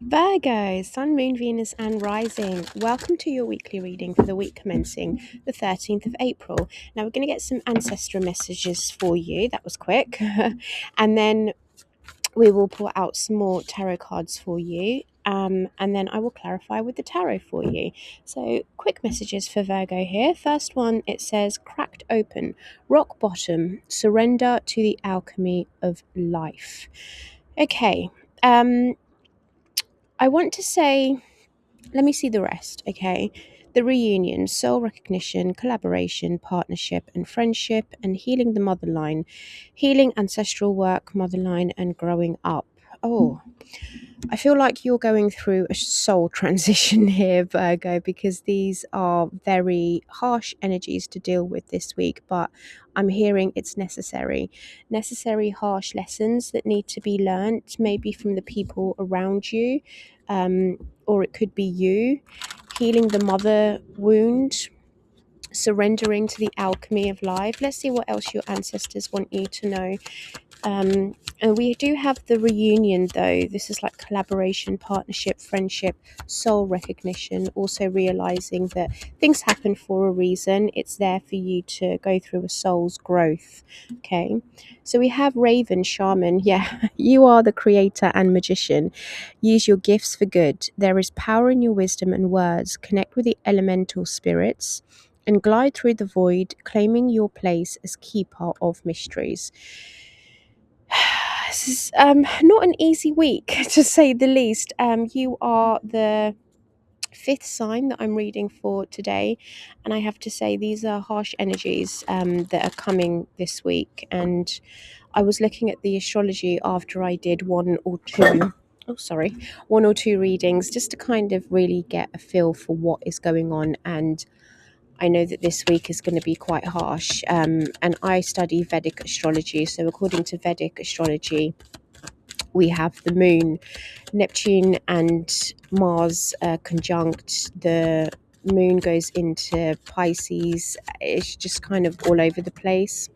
Virgo, Sun, Moon, Venus, and Rising. Welcome to your weekly reading for the week commencing the 13th of April. Now, we're going to get some ancestral messages for you. That was quick. And then we will pull out some more tarot cards for you. And then I will clarify with the tarot for you. So, quick messages for Virgo here. First one, it says cracked open, rock bottom, surrender to the alchemy of life. Okay. I want to say, let me see the rest, okay? The reunion, soul recognition, collaboration, partnership, and friendship, and healing the motherline, healing ancestral work, motherline, and growing up. Oh, I feel like you're going through a soul transition here, Virgo, because these are very harsh energies to deal with this week, but I'm hearing it's necessary. Necessary harsh lessons that need to be learnt, maybe from the people around you, or it could be you. Healing the mother wound, surrendering to the alchemy of life. Let's see what else your ancestors want you to know. And we do have the reunion, though. This is like collaboration, partnership, friendship, soul recognition, also realizing that things happen for a reason. It's there for you to go through a soul's growth. Okay, so we have Raven, Shaman. Yeah, you are the creator and magician. Use your gifts for good. There is power in your wisdom and words. Connect with the elemental spirits and glide through the void, claiming your place as keeper of mysteries. This is not an easy week, to say the least. You are the fifth sign that I'm reading for today, and I have to say these are harsh energies that are coming this week. And I was looking at the astrology after I did one or two readings, just to kind of really get a feel for what is going on. And I know that this week is going to be quite harsh. And I study Vedic astrology. So according to Vedic astrology, we have the moon, Neptune and Mars conjunct. The moon goes into Pisces. It's just kind of all over the place.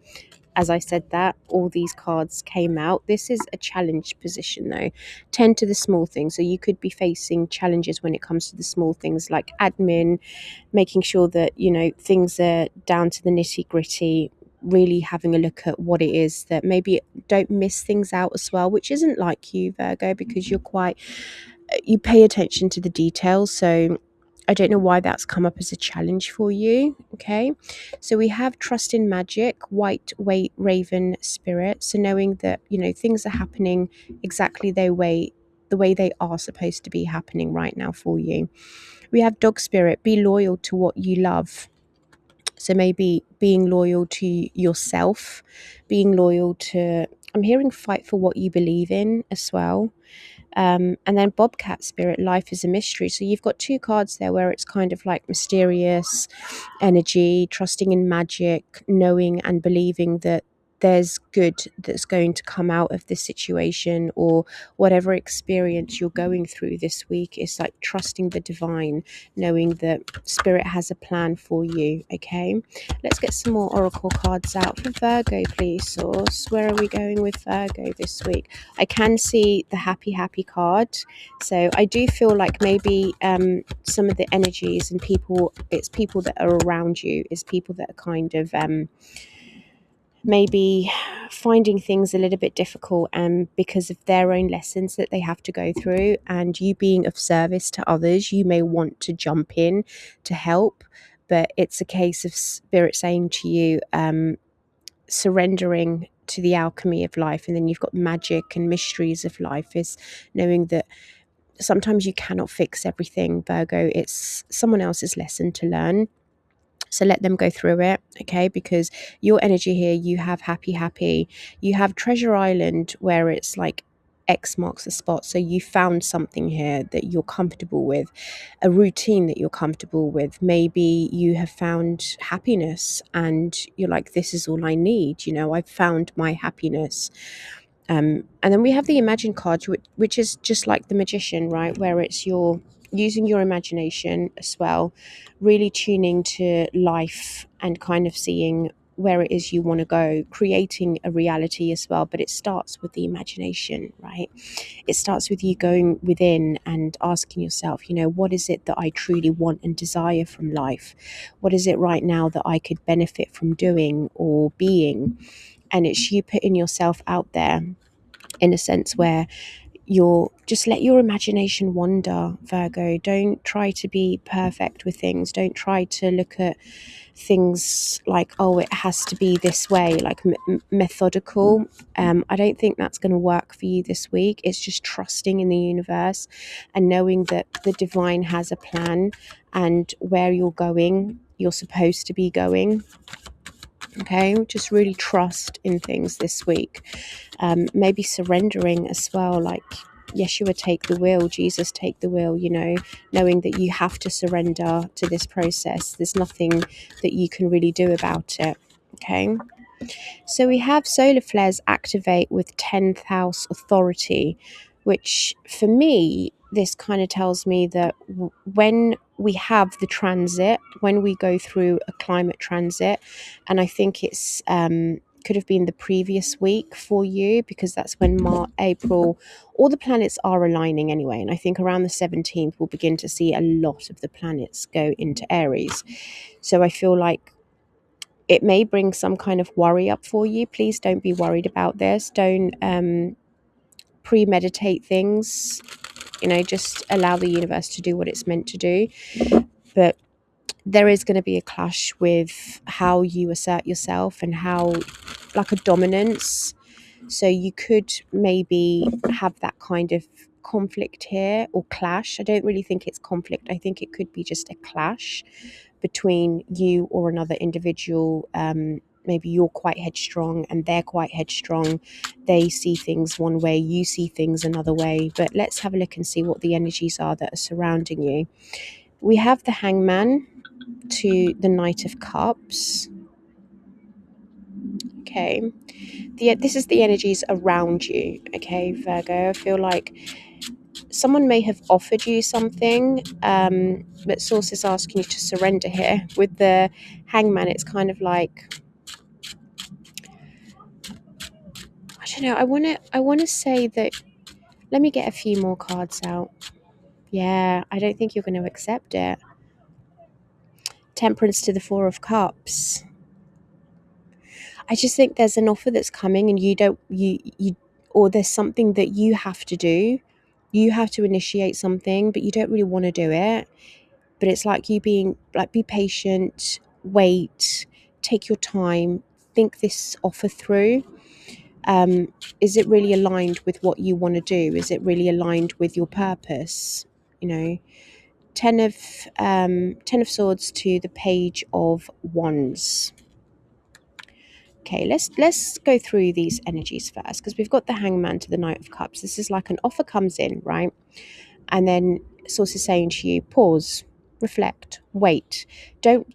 As I said that, all these cards came out. This is a challenge position, though. Tend to the small things. So you could be facing challenges when it comes to the small things like admin, making sure that, things are down to the nitty gritty, really having a look at what it is that maybe don't miss things out as well, which isn't like you, Virgo, because you pay attention to the details. So I don't know why that's come up as a challenge for you. Okay, so we have trust in magic, white weight raven spirit. So knowing that things are happening exactly the way they are supposed to be happening right now for you. We have dog spirit, be loyal to what you love. So maybe being loyal to yourself, being loyal to, I'm hearing fight for what you believe in as well. And then Bobcat Spirit, life is a mystery. So you've got two cards there where it's kind of like mysterious energy, trusting in magic, knowing and believing that there's good that's going to come out of this situation, or whatever experience you're going through this week is like trusting the divine, knowing that spirit has a plan for you. Okay, let's get some more oracle cards out for Virgo, please, source. Where are we going with Virgo this week? I can see the happy card. So I do feel like maybe some of the energies and people, it's people that are around you, is people that are kind of maybe finding things a little bit difficult, and because of their own lessons that they have to go through, and you being of service to others, you may want to jump in to help, but it's a case of spirit saying to you, surrendering to the alchemy of life. And then you've got magic and mysteries of life, is knowing that sometimes you cannot fix everything, Virgo. It's someone else's lesson to learn. So let them go through it, okay? Because your energy here, you have happy. You have Treasure Island, where it's like X marks the spot. So you found something here that you're comfortable with, a routine that you're comfortable with. Maybe you have found happiness and you're like, this is all I need. I've found my happiness. And then we have the Imagine card, which is just like the Magician, right? Where it's your using your imagination as well, really tuning to life and kind of seeing where it is you want to go, creating a reality as well. But it starts with the imagination, right? It starts with you going within and asking yourself, what is it that I truly want and desire from life? What is it right now that I could benefit from doing or being? And it's you putting yourself out there in a sense where you're just let your imagination wander, Virgo. Don't try to be perfect with things. Don't try to look at things like, oh, it has to be this way, like methodical. I don't think that's going to work for you this week. It's just trusting in the universe and knowing that the divine has a plan, and where you're going, you're supposed to be going. Okay, just really trust in things this week. Maybe surrendering as well, like Yeshua, take the wheel, Jesus, take the wheel, knowing that you have to surrender to this process. There's nothing that you can really do about it. Okay. So we have solar flares activate with 10th house authority, which for me, this kind of tells me that when we have the transit, when we go through a climate transit, and I think it's could have been the previous week for you, because that's when April, all the planets are aligning anyway. And I think around the 17th, we'll begin to see a lot of the planets go into Aries. So I feel like it may bring some kind of worry up for you. Please don't be worried about this. Don't premeditate things. Just allow the universe to do what it's meant to do. But there is going to be a clash with how you assert yourself and how, like, a dominance. So you could maybe have that kind of conflict here, or clash. I don't really think it's conflict. I think it could be just a clash between you or another individual. Maybe you're quite headstrong and they're quite headstrong. They see things one way, you see things another way. But let's have a look and see what the energies are that are surrounding you. We have the Hangman to the Knight of Cups. Okay. This is the energies around you. Okay, Virgo. I feel like someone may have offered you something, but source is asking you to surrender here. With the Hangman, it's kind of like, I don't know. I want to say that. Let me get a few more cards out. Yeah, I don't think you're going to accept it. Temperance to the Four of Cups. I just think there's an offer that's coming, and or there's something that you have to do. You have to initiate something, but you don't really want to do it. But it's like you being like, be patient, wait, take your time, think this offer through. Is it really aligned with what you want to do? Is it really aligned with your purpose? Ten of Swords to the Page of Wands. Okay, let's go through these energies first, because we've got the Hangman to the Knight of Cups. This is like an offer comes in, right? And then source is saying to you, pause, reflect, wait. Don't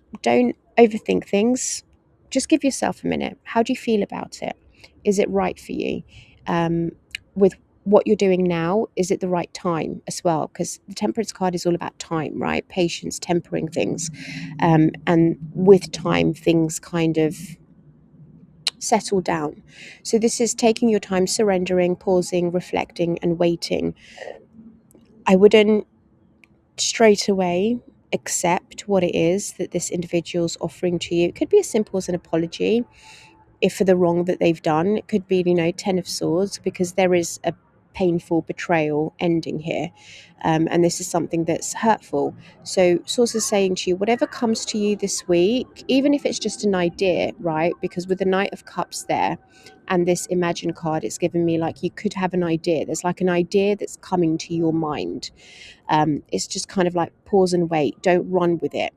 overthink things. Just give yourself a minute. How do you feel about it? Is it right for you? With what you're doing now, is it the right time as well? Because the Temperance card is all about time, right? Patience, tempering things. And with time, things kind of settle down. So this is taking your time, surrendering, pausing, reflecting, and waiting. I wouldn't straight away accept what it is that this individual's offering to you. It could be as simple as an apology if for the wrong that they've done. It could be, Ten of Swords, because there is a painful betrayal ending here. And this is something that's hurtful. So source is saying to you, whatever comes to you this week, even if it's just an idea, right? Because with the Knight of Cups there and this Imagine card, it's given me like you could have an idea. There's like an idea that's coming to your mind. It's just kind of like pause and wait. Don't run with it,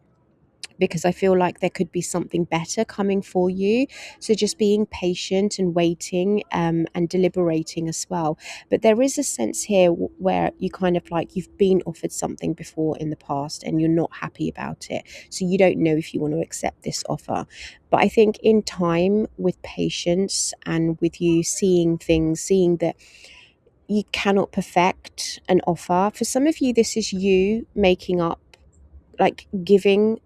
because I feel like there could be something better coming for you. So just being patient and waiting, and deliberating as well. But there is a sense here where you kind of like, you've been offered something before in the past and you're not happy about it. So you don't know if you want to accept this offer. But I think in time, with patience and with you seeing things, seeing that you cannot perfect an offer. For some of you, this is you making up, like giving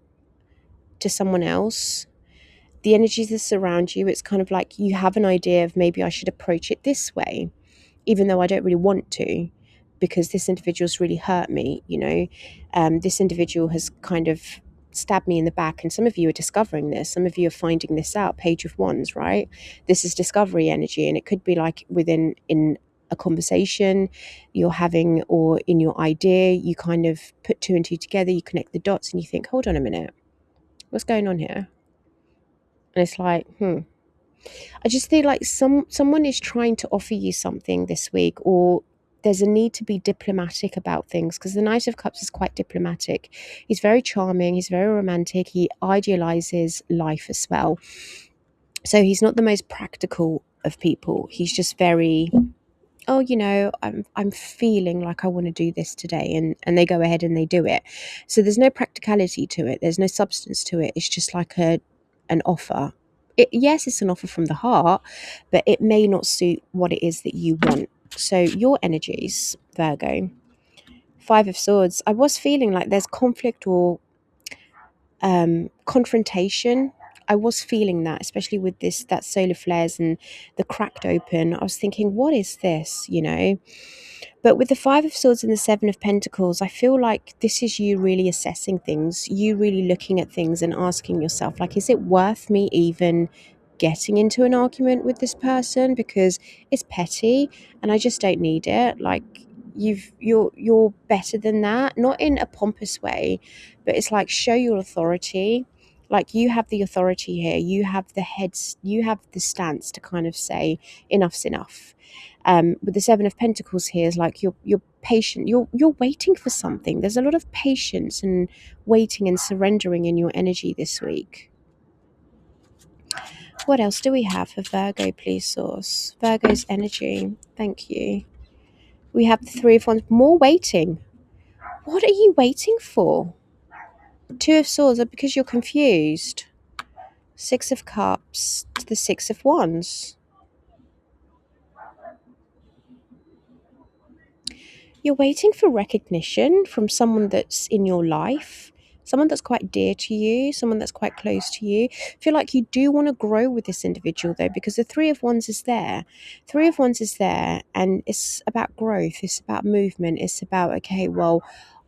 to someone else, the energies that surround you, it's kind of like you have an idea of maybe I should approach it this way, even though I don't really want to, because this individual's really hurt me, this individual has kind of stabbed me in the back. And some of you are discovering this, some of you are finding this out. Page of Wands, right? This is discovery energy, and it could be like in a conversation you're having, or in your idea, you kind of put two and two together, you connect the dots and you think, hold on a minute, what's going on here? And it's like, I just feel like someone is trying to offer you something this week, or there's a need to be diplomatic about things, because the Knight of Cups is quite diplomatic. He's very charming, he's very romantic, he idealizes life as well. So he's not the most practical of people. He's just very, oh, I'm feeling like I want to do this today, and they go ahead and they do it. So there's no practicality to it, there's no substance to it. It's just like an offer. Yes, it's an offer from the heart, but it may not suit what it is that you want. So your energies, Virgo, Five of Swords, I was feeling like there's conflict or confrontation. I was feeling that, especially with that solar flares and the cracked open. I was thinking, what is this, But with the Five of Swords and the Seven of Pentacles, I feel like this is you really assessing things, you really looking at things and asking yourself, like, is it worth me even getting into an argument with this person, because it's petty and I just don't need it. Like, you're better than that, not in a pompous way, but it's like, show your authority. Like, you have the authority here, you have the stance to kind of say enough's enough. With the Seven of Pentacles here is like you're patient, you're waiting for something. There's a lot of patience and waiting and surrendering in your energy this week. What else do we have for Virgo, please, source? Virgo's energy, thank you. We have the Three of Wands, more waiting. What are you waiting for? Two of Swords, because you're confused. Six of Cups to the Six of Wands. You're waiting for recognition from someone that's in your life, someone that's quite dear to you, someone that's quite close to you. I feel like you do want to grow with this individual, though, because the Three of Wands is there. Three of Wands is there, and it's about growth. It's about movement. It's about, okay, well,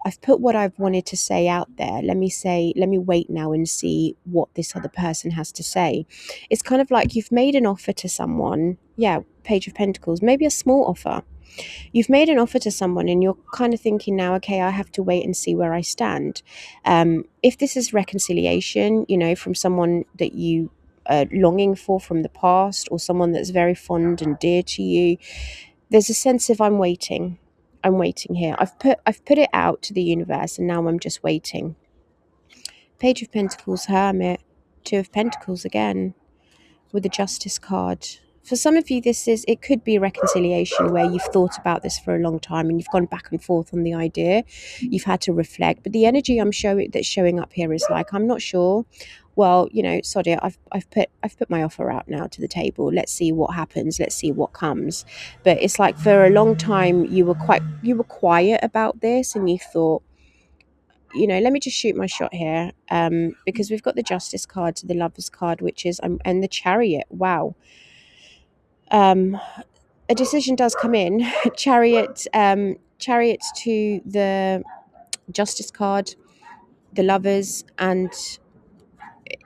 I've put what I've wanted to say out there. Let me wait now and see what this other person has to say. It's kind of like you've made an offer to someone. Yeah, Page of Pentacles, maybe a small offer. You've made an offer to someone and you're kind of thinking now, okay, I have to wait and see where I stand. If this is reconciliation, from someone that you are longing for from the past, or someone that's very fond and dear to you, there's a sense of I'm waiting here. I've put it out to the universe, and now I'm just waiting. Page of Pentacles, Hermit, Two of Pentacles again, with the Justice card. For some of you, it could be reconciliation where you've thought about this for a long time and you've gone back and forth on the idea. You've had to reflect, but the energy that's showing up here is like, I'm not sure. Well, sod it. I've put my offer out now to the table. Let's see what happens. Let's see what comes. But it's like, for a long time you were quiet about this, and you thought, let me just shoot my shot here, because we've got the Justice card to the Lovers card, which is and the Chariot. Wow. A decision does come in. Chariot to the Justice card, the Lovers, and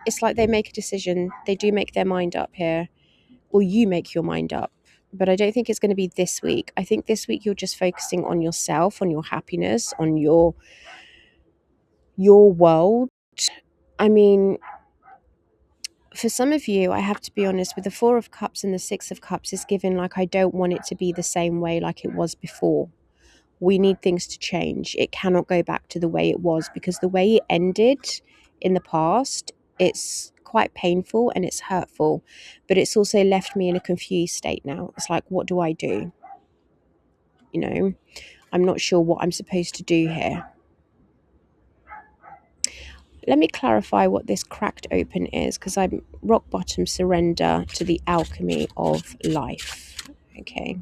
it's like they make a decision. They do make their mind up here, or you make your mind up. But I don't think it's going to be this week. I think this week you're just focusing on yourself, on your happiness, on your world. I mean, for some of you, I have to be honest, with the Four of Cups and the Six of Cups is given like, I don't want it to be the same way like it was before. We need things to change. It cannot go back to the way it was, because the way it ended in the past, it's quite painful and it's hurtful, but it's also left me in a confused state now. It's like, what do I do? I'm not sure what I'm supposed to do here. Let me clarify what this cracked open is, because I'm rock bottom, surrender to the alchemy of life. Okay.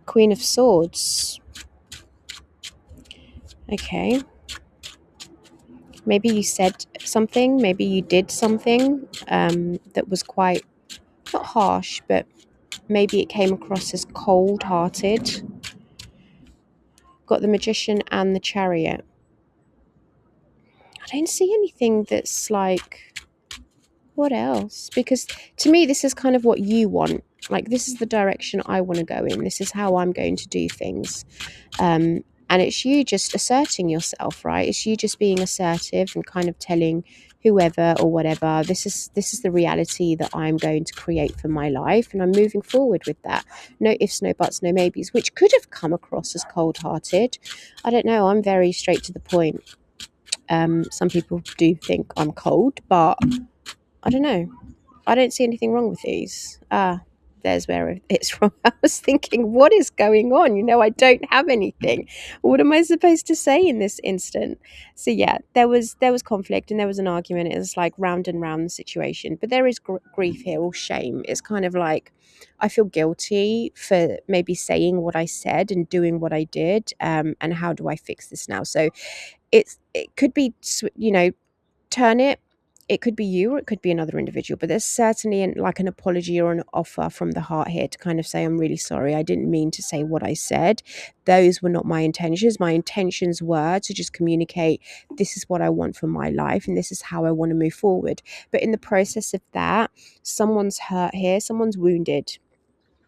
Queen of Swords. Okay. Maybe you said something, maybe you did something that was quite, not harsh, but maybe it came across as cold-hearted. Got the Magician and the Chariot. I don't see anything that's like, what else? Because to me, this is kind of what you want. Like, this is the direction I want to go in. This is how I'm going to do things. And it's you just asserting yourself, right? It's you just being assertive and kind of telling whoever or whatever, this is the reality that I'm going to create for my life, and I'm moving forward with that. No ifs, no buts, no maybes, which could have come across as cold-hearted. I don't know. I'm very straight to the point. Some people do think I'm cold, but I don't know. I don't see anything wrong with these. There's where it's wrong. I was thinking, what is going on? I don't have anything. What am I supposed to say in this instant? So yeah, there was conflict and there was an argument. It was like round and round the situation. But there is grief here, or shame. It's kind of like I feel guilty for maybe saying what I said and doing what I did. And how do I fix this now? So it could be, turn it could be you or it could be another individual, but there's certainly like an apology or an offer from the heart here to kind of say, I'm really sorry, I didn't mean to say what I said. Those were not my intentions. My intentions were to just communicate, this is what I want for my life and this is how I want to move forward. But in the process of that, someone's hurt here, someone's wounded.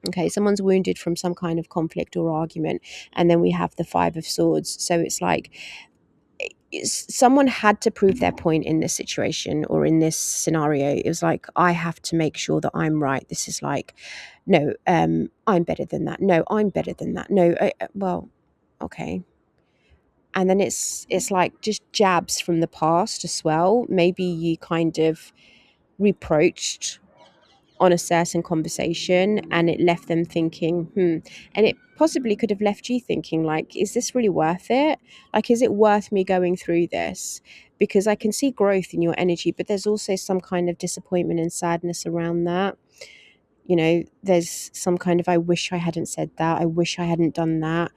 Okay, someone's wounded from some kind of conflict or argument. And then we have the Five of Swords. So it's like, someone had to prove their point in this situation or in this scenario. It was like, I have to make sure that I'm right. This is like, no, I'm better than that. No, I'm better than that. No, well, okay. And then it's like just jabs from the past as well. Maybe you kind of reproached on a certain conversation and it left them thinking, and it possibly could have left you thinking, like, is this really worth it? Like, is it worth me going through this? Because I can see growth in your energy, but there's also some kind of disappointment and sadness around that. There's some kind of, I wish I hadn't said that, I wish I hadn't done that.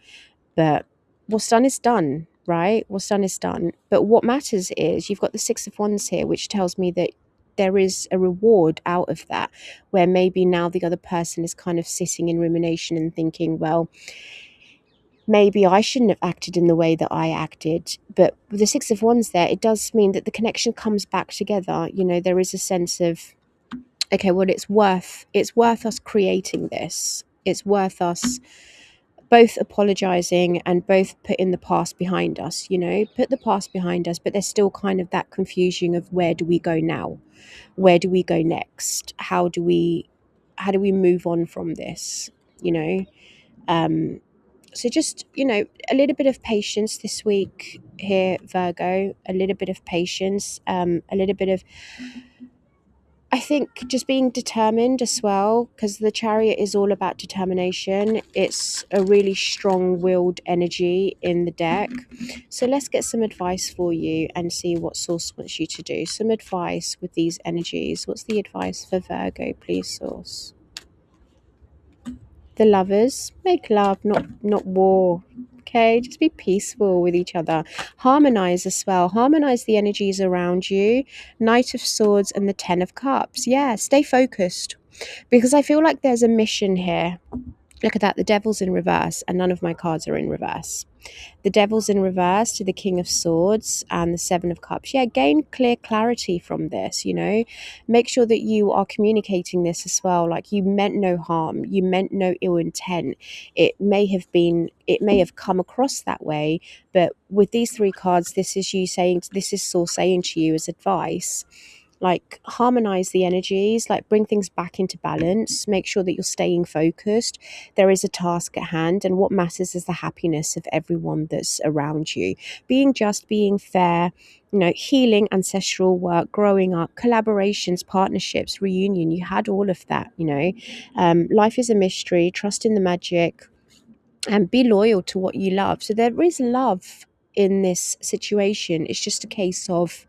But what's done is done, right? What's done is done. But what matters is you've got the Six of Wands here, which tells me that there is a reward out of that, where maybe now the other person is kind of sitting in rumination and thinking, well, maybe I shouldn't have acted in the way that I acted. But with the Six of Wands there, it does mean that the connection comes back together. There is a sense of, okay, well, it's worth us creating this. It's worth us both apologizing and both putting the past behind us. Put the past behind us, but there's still kind of that confusion of, where do we go now? Where do we go next? How do we move on from this? So just, a little bit of patience this week here, Virgo. A little bit of patience, a little bit of, I think, just being determined as well, because the Chariot is all about determination. It's a really strong-willed energy in the deck. So let's get some advice for you and see what Source wants you to do. Some advice with these energies. What's the advice for Virgo, please, Source? The Lovers. Make love, not war. Okay, just be peaceful with each other. Harmonize as well. Harmonize the energies around you. Knight of Swords and the Ten of Cups. Yeah, stay focused, because I feel like there's a mission here. Look at that. The Devil's in reverse and none of my cards are in reverse. The Devil's in reverse to the King of Swords and the Seven of Cups. Yeah, gain clear clarity from this, Make sure that you are communicating this as well. Like, you meant no harm. You meant no ill intent. It may have come across that way, but with these three cards, this is Source saying to you as advice, like, harmonize the energies, like, bring things back into balance, make sure that you're staying focused. There is a task at hand, and what matters is the happiness of everyone that's around you. Being just, being fair, healing, ancestral work, growing up, collaborations, partnerships, reunion. You had all of that. Life is a mystery. Trust in the magic and be loyal to what you love. So there is love in this situation. It's just a case of,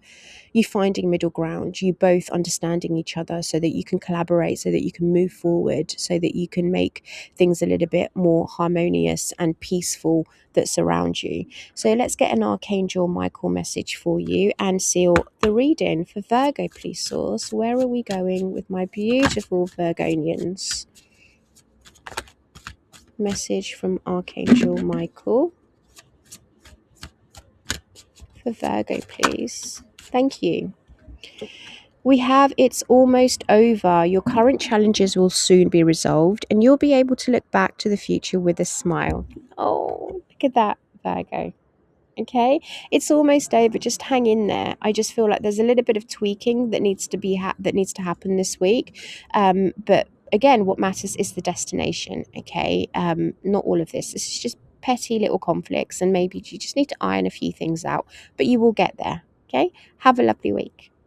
you finding middle ground, you both understanding each other so that you can collaborate, so that you can move forward, so that you can make things a little bit more harmonious and peaceful that surround you. So let's get an Archangel Michael message for you and seal the reading for Virgo, please, Source. Where are we going with my beautiful Virgonians? Message from Archangel Michael for Virgo, please. Thank you. We have it's almost over. Your current challenges will soon be resolved and you'll be able to look back to the future with a smile. Oh, look at that, Virgo. Okay, it's almost over. Just hang in there. I just feel like there's a little bit of tweaking that needs to be that needs to happen this week. But again, what matters is the destination. Okay, not all of this. This is just petty little conflicts, and maybe you just need to iron a few things out. But you will get there. Okay, have a lovely week.